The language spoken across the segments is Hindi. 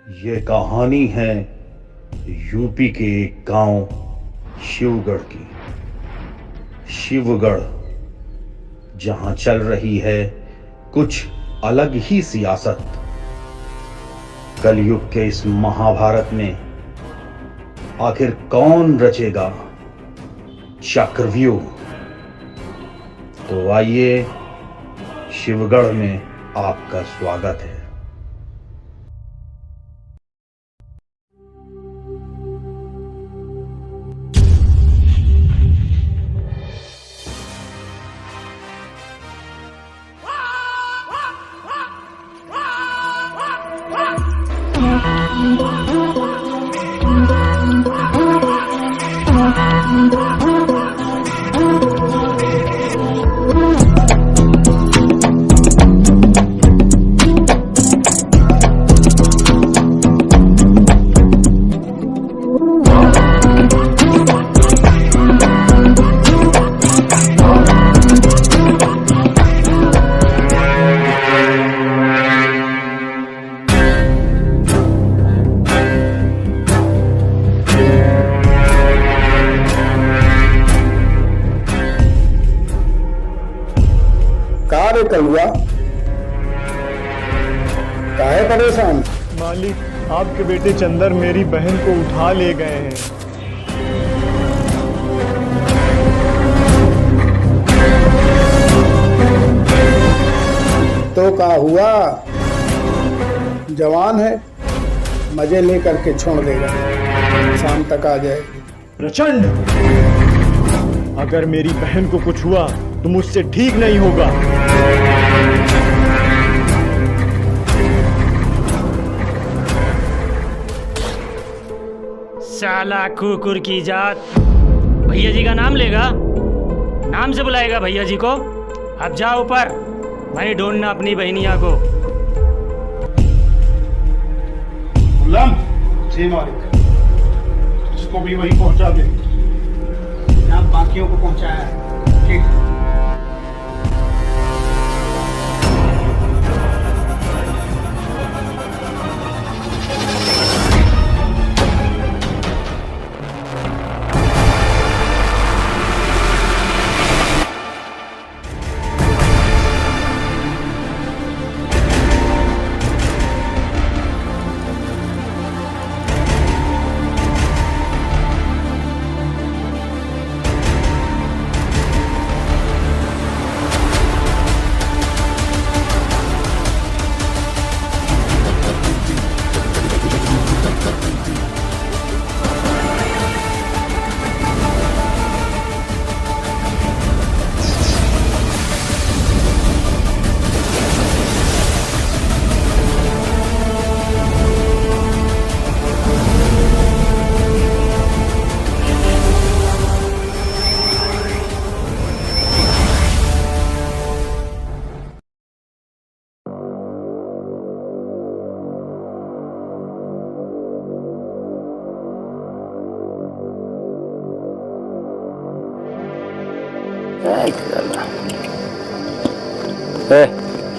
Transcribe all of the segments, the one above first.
ये कहानी है यूपी के एक गांव शिवगढ़ की। शिवगढ़ जहां चल रही है कुछ अलग ही सियासत। कलयुग के इस महाभारत में आखिर कौन रचेगा चक्रव्यूह? तो आइए, शिवगढ़ में आपका स्वागत है। कलुआ काहे परेशान? मालिक, आपके बेटे चंदर मेरी बहन को उठा ले गए हैं। तो क्या हुआ? जवान है, मजे लेकर के छोड़ देगा, शाम तक आ जाएगी। प्रचंड, अगर मेरी बहन को कुछ हुआ तो मुझसे ठीक नहीं होगा। साला कुकुर की जात, भैया जी का नाम लेगा, नाम से बुलाएगा भैया जी को। अब जाओ ऊपर, मैं ढूंढना अपनी बहनिया को। गुलाम जी मालिक, इसको भी वही पहुंचा दे, यहाँ बाकियों को पहुंचाया है। ठीक।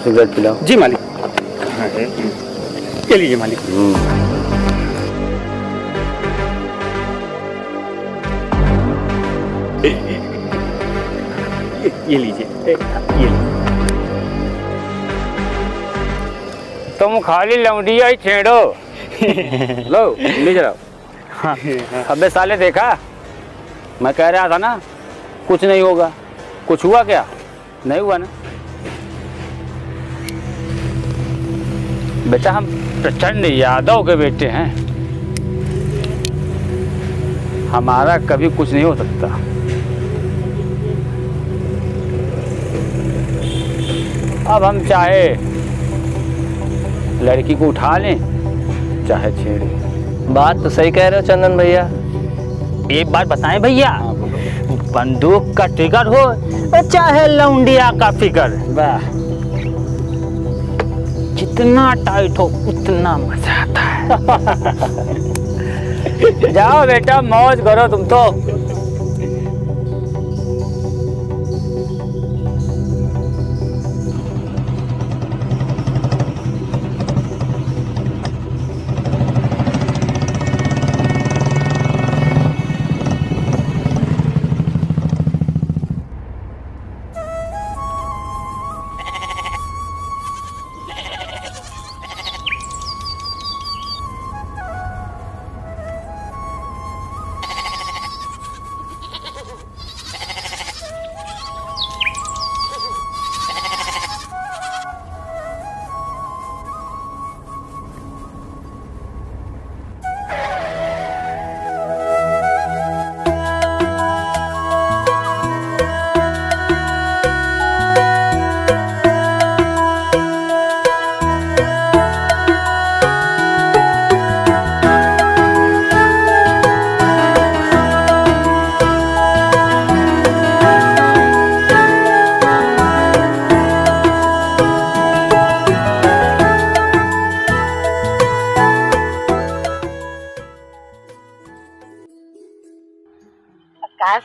सिगरेट पिलाओ। जी मालिक। ये लीजिए मालिक। ये लीजिए। तुम खाली लौंडिया ही छेड़ो। लो ले जाओ। हाँ। अबे साले देखा, मैं कह रहा था ना कुछ नहीं होगा। कुछ हुआ क्या? नहीं हुआ ना बेटा, हम प्रचंड यादव के बेटे हैं, हमारा कभी कुछ नहीं हो सकता। अब हम चाहे लड़की को उठा लें चाहे छेड़ें। बात तो सही कह रहे हो चंदन भैया। एक बात बताएं भैया, बंदूक का ट्रिगर हो चाहे लौंडिया का फिगर, वाह, जितना टाइट हो उतना मजा आता है। जाओ बेटा, मौज करो तुम तो।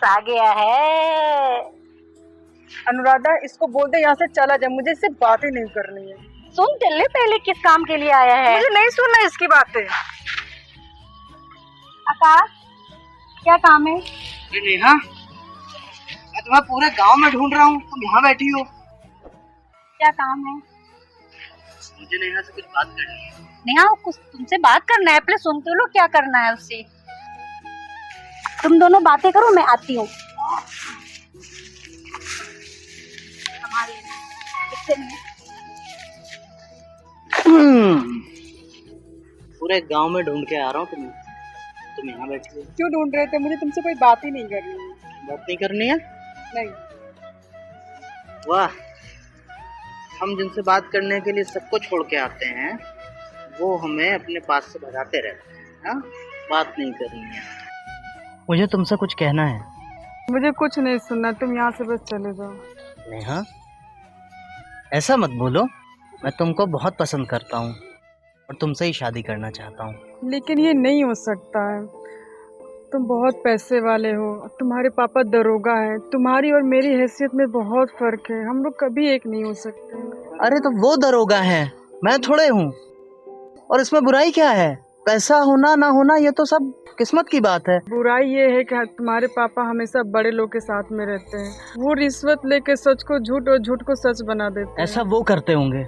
आ गया है। अनुराधा, इसको बोल दे यहाँ से चला जाए, मुझे इससे बातें नहीं करनी है। सुन तो ले पहले किस काम के लिए आया है। मुझे नहीं सुनना इसकी बातें। आकाश, क्या काम है? नेहा, मैं तुम्हें पूरे गांव में ढूंढ रहा हूँ, तुम यहाँ बैठी हो। क्या काम है? मुझे नेहा से कुछ बात करनी है। नेहा, कुछ तुमसे बात करना है, पहले सुन तो लो क्या करना है उससे। तुम दोनों बातें करो, मैं आती हूँ। पूरे गांव में ढूंढ के आ रहा हूँ तुम्हें, तुम यहाँ बैठी हो। क्यों ढूंढ रहे थे? मुझे तुमसे कोई बात ही नहीं करनी है। बात नहीं करनी है? नहीं। वाह, हम जिनसे बात करने के लिए सबको छोड़ के आते हैं, वो हमें अपने पास से भगाते रहते हैं। हाँ, बात नहीं करनी है। मुझे तुमसे कुछ कहना है। मुझे कुछ नहीं सुनना, तुम यहाँ से बस चले जाओ। नेहा, ऐसा मत बोलो, मैं तुमको बहुत पसंद करता हूँ और तुमसे ही शादी करना चाहता हूँ। लेकिन ये नहीं हो सकता है। तुम बहुत पैसे वाले हो, तुम्हारे पापा दरोगा है, तुम्हारी और मेरी हैसियत में बहुत फर्क है, हम लोग कभी एक नहीं हो सकते। अरे तो वो दरोगा है, मैं थोड़े हूँ, और इसमें बुराई क्या है? पैसा होना ना होना ये तो सब किस्मत की बात है। बुराई ये है कि तुम्हारे पापा हमेशा बड़े लोग के साथ में रहते हैं, वो रिश्वत लेके सच को झूठ और झूठ को सच बना देते हैं। ऐसा वो करते होंगे,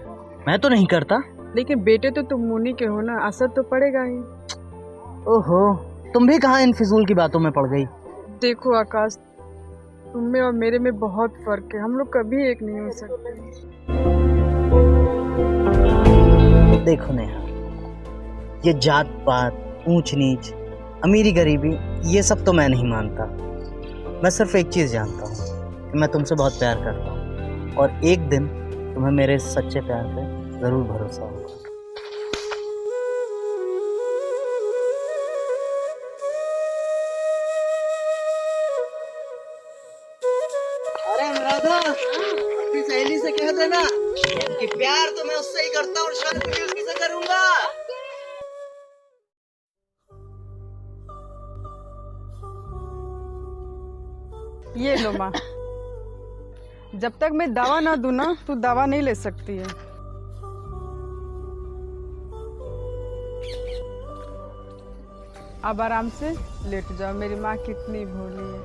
मैं तो नहीं करता। लेकिन बेटे तो तुम मुन्नी के हो ना, असर तो पड़ेगा ही। ओहो, तुम भी कहाँ इन फिजूल की बातों में पड़ गई? देखो आकाश, तुम में और मेरे में बहुत फर्क है, हम लोग कभी एक नहीं हो सकते। देखो नेहा, ये जात पात, ऊंच नीच, अमीरी गरीबी, ये सब तो मैं नहीं मानता। मैं सिर्फ एक चीज़ जानता हूँ कि मैं तुमसे बहुत प्यार करता हूँ, और एक दिन तुम्हें मेरे सच्चे प्यार पे ज़रूर भरोसा होगा। अरे अनुराधा, अपनी सहेली से कह देना कि प्यार तो मैं उससे ही करता हूँ और शादी भी उसी से करूँगा। ये लो माँ, जब तक मैं दवा ना दूं ना, तू दवा नहीं ले सकती है। अब आराम से लेट जाओ, मेरी माँ कितनी भोली है।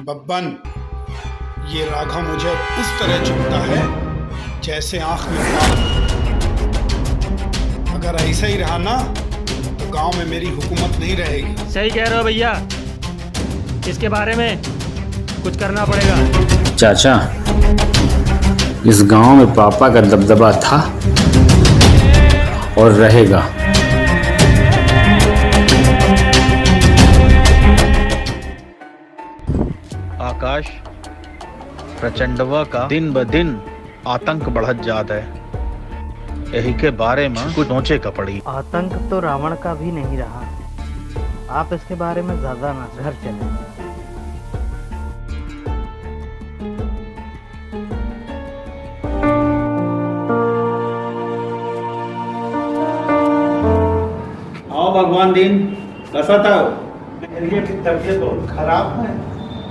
बब्बन, ये राघव मुझे इस तरह चुभता है जैसे आंख में पानी। अगर ऐसा ही रहा ना तो गांव में मेरी हुकूमत नहीं रहेगी। सही कह रहे हो भैया, इसके बारे में कुछ करना पड़ेगा। चाचा, इस गांव में पापा का दबदबा था और रहेगा। आकाश, प्रचंडवा का दिन ब दिन आतंक बढ़त जात है। यही के बारे में कुछ सोचे का पड़ी। आतंक तो रावण का भी नहीं रहा। आप इसके बारे में ज्यादा ना घर चले। आओ भगवान दिन कैसा था? मेरी की तबीयत बहुत खराब है,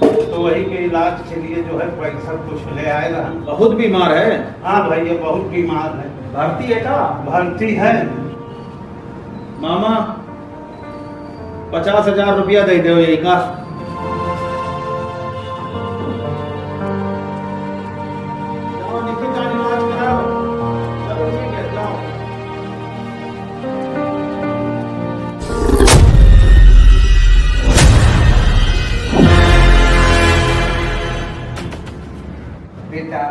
तो वही के इलाज के लिए जो है पैसा कुछ ले आएगा। बहुत बीमार है। हाँ भाई, ये बहुत बीमार है। भर्ती है का? भर्ती है। मामा 50,000 रुपया दे दो यही का। जाओ निखिल का इलाज कराओ। चलो ठीक है, जाओ। बेटा,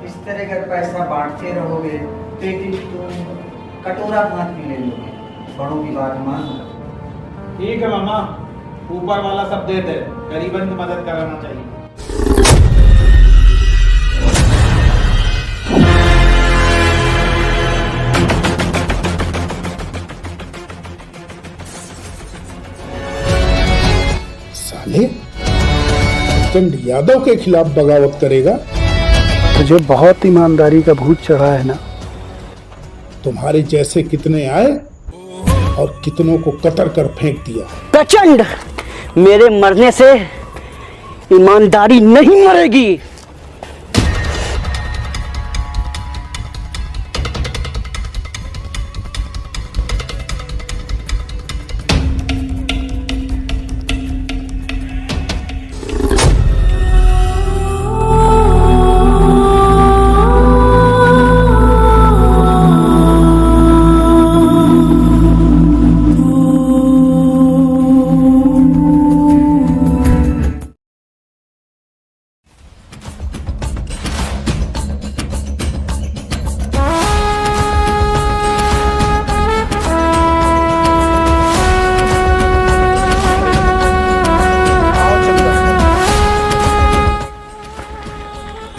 इस तरह अगर पैसा बांटते रहोगे तो एक दिन तुम कटोरा हाथ में ले लोगे। बड़ों की बात मानो। ठीक है मामा, ऊपर वाला सब दे दे, गरीबन की मदद कराना चाहिए। साले, प्रचंड यादव के खिलाफ बगावत करेगा? तुझे बहुत ईमानदारी का भूत चढ़ा है ना। तुम्हारे जैसे कितने आए और कितनों को कतर कर फेंक दिया। प्रचंड, मेरे मरने से ईमानदारी नहीं मरेगी।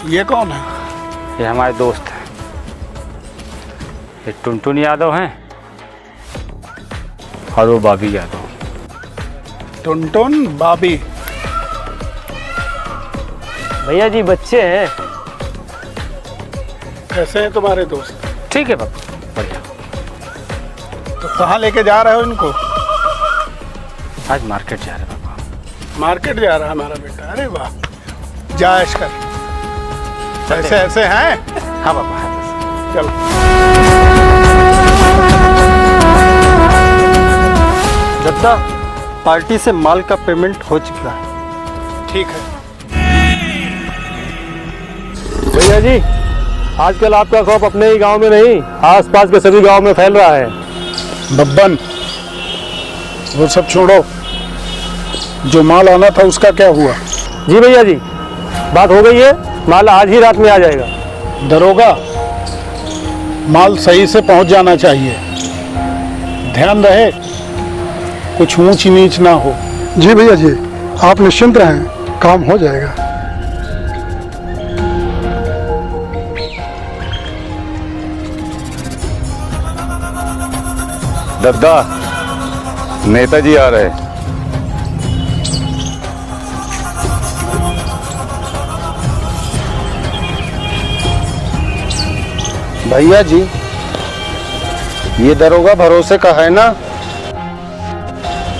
ये कौन है? ये हमारे दोस्त हैं। ये टुनटुन यादव हैं और वो बाबी यादव। टुनटुन बाबी। भैया जी बच्चे हैं। कैसे हैं तुम्हारे दोस्त? ठीक है बाबा, बढ़िया। तो कहाँ लेके जा रहे हो इनको? आज मार्केट जा रहे बाबा। मार्केट जा रहा है हमारा बेटा। अरे वाह, जा ऐश कर। ऐसे ऐसे हैं? हाँ बाबा, हाँ। चलो। दत्ता, पार्टी से माल का पेमेंट हो चुका है। ठीक है। भैया जी, आजकल आपका खौफ अपने ही गांव में नहीं, आसपास के सभी गांव में फैल रहा है। बब्बन, वो सब छोड़ो। जो माल आना था उसका क्या हुआ? जी भैया जी, बात हो गई है, माल आज ही रात में आ जाएगा। दरोगा, माल सही से पहुंच जाना चाहिए। ध्यान रहे कुछ ऊंच नीच ना हो। जी भैया जी, आप निश्चिंत रहें, काम हो जाएगा। दद्दा, नेताजी आ रहे। भैया जी, ये दरोगा भरोसे का है ना?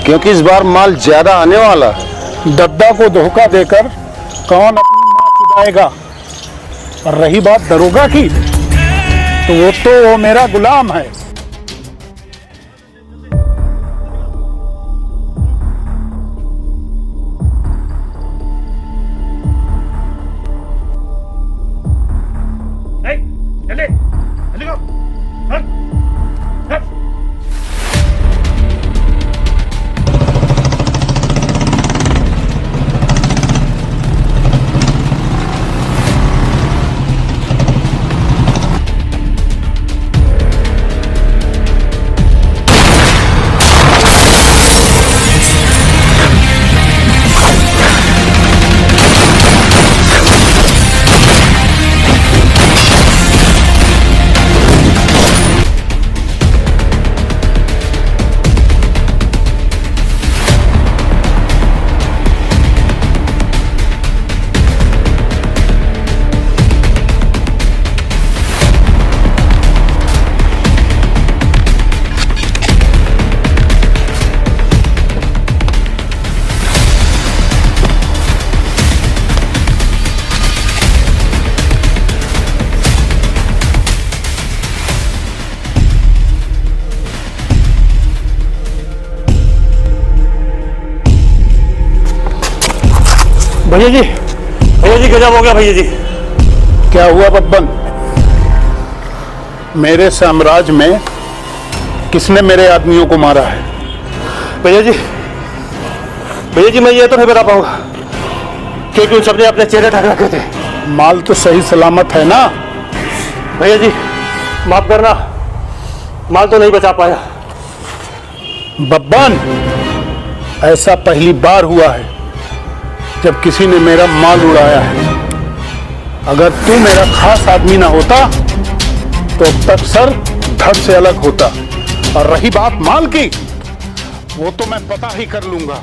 क्योंकि इस बार माल ज्यादा आने वाला है। दद्दा को धोखा देकर कौन अपनी मां चुदाएगा? और रही बात दरोगा की, तो वो मेरा गुलाम है। भैया जी गजब हो गया भैया जी। क्या हुआ बब्बन? मेरे साम्राज्य में किसने मेरे आदमियों को मारा है? भैया जी मैं ये तो नहीं बता पाऊंगा क्योंकि उन सबने अपने चेहरे ढक रखे थे। माल तो सही सलामत है ना? भैया जी माफ करना, माल तो नहीं बचा पाया। बब्बन, ऐसा पहली बार हुआ है जब किसी ने मेरा माल उड़ाया है। अगर तू मेरा खास आदमी ना होता तो अब तक सर धड़ से अलग होता। और रही बात माल की, वो तो मैं पता ही कर लूंगा।